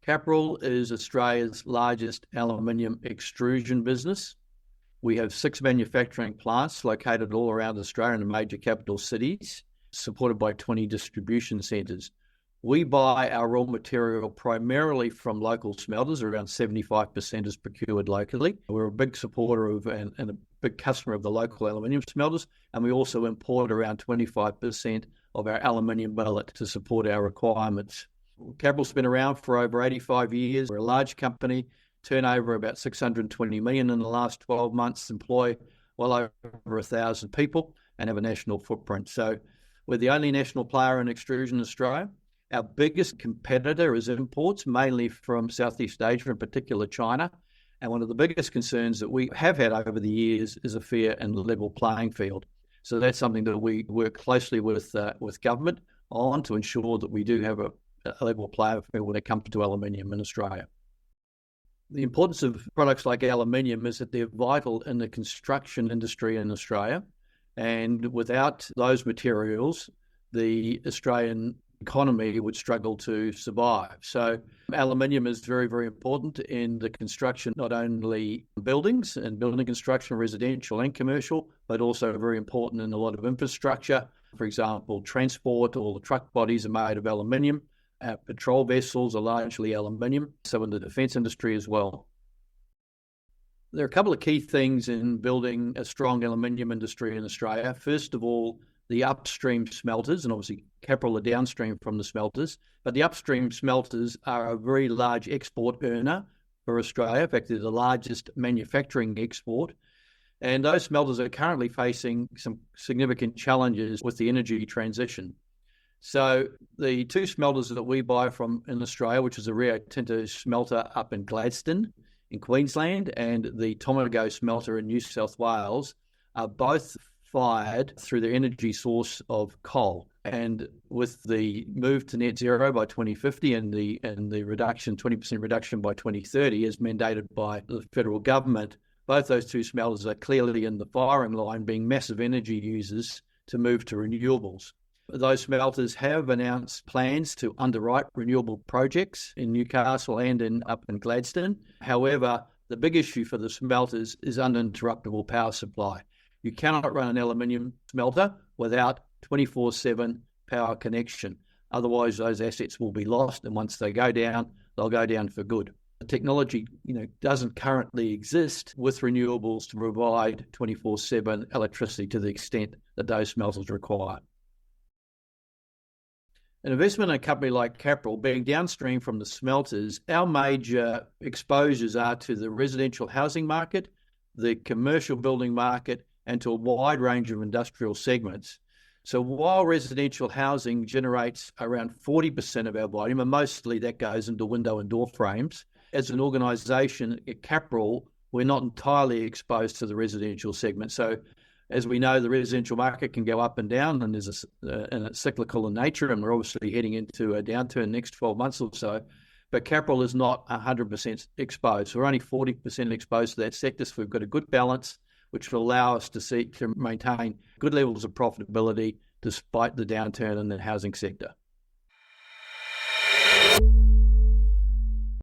Capral is Australia's largest aluminium extrusion business. We have 6 manufacturing plants located all around Australia in the major capital cities, supported by 20 distribution centres. We buy our raw material primarily from local smelters. Around 75% is procured locally. We're a big supporter of and a big customer of the local aluminium smelters, and we also import around 25% of our aluminium billet to support our requirements. Capral's been around for over 85 years. We're a large company, turnover about 620 million in the last 12 months, employ well over 1,000 people, and have a national footprint. So we're the only national player in extrusion in Australia. Our biggest competitor is imports, mainly from Southeast Asia, in particular China. And one of the biggest concerns that we have had over the years is a fair and level playing field. So that's something that we work closely with government on to ensure that we do have a level playing field when it comes to aluminium in Australia. The importance of products like aluminium is that they're vital in the construction industry in Australia. And without those materials, the Australian economy would struggle to survive. So aluminium is very, very important in the construction, not only buildings and building construction, residential and commercial, but also very important in a lot of infrastructure. For example, transport, all the truck bodies are made of aluminium. Our patrol vessels are largely aluminium, so in the defence industry as well. There are a couple of key things in building a strong aluminium industry in Australia. First of all, the upstream smelters, and obviously Capral are downstream from the smelters, but the upstream smelters are a very large export earner for Australia. In fact, they're the largest manufacturing export. And those smelters are currently facing some significant challenges with the energy transition. So the 2 smelters that we buy from in Australia, which is the Rio Tinto smelter up in Gladstone in Queensland and the Tomago smelter in New South Wales, are both fired through the energy source of coal. And with the move to net zero by 2050 and the reduction, 20% reduction by 2030 as mandated by the federal government, both those 2 smelters are clearly in the firing line, being massive energy users to move to renewables. Those smelters have announced plans to underwrite renewable projects in Newcastle and up in Gladstone. However, the big issue for the smelters is uninterruptible power supply. You cannot run an aluminium smelter without 24/7 power connection. Otherwise, those assets will be lost, and once they go down, they'll go down for good. The technology, doesn't currently exist with renewables to provide 24/7 electricity to the extent that those smelters require. An investment in a company like Capral, being downstream from the smelters, our major exposures are to the residential housing market, the commercial building market, and to a wide range of industrial segments. So while residential housing generates around 40% of our volume, and mostly that goes into window and door frames, as an organisation at Capral, we're not entirely exposed to the residential segment. So as we know, the residential market can go up and down, and and it's cyclical in nature, and we're obviously heading into a downturn next 12 months or so. But Capral is not 100% exposed. We're only 40% exposed to that sector, so we've got a good balance, which will allow us to maintain good levels of profitability despite the downturn in the housing sector.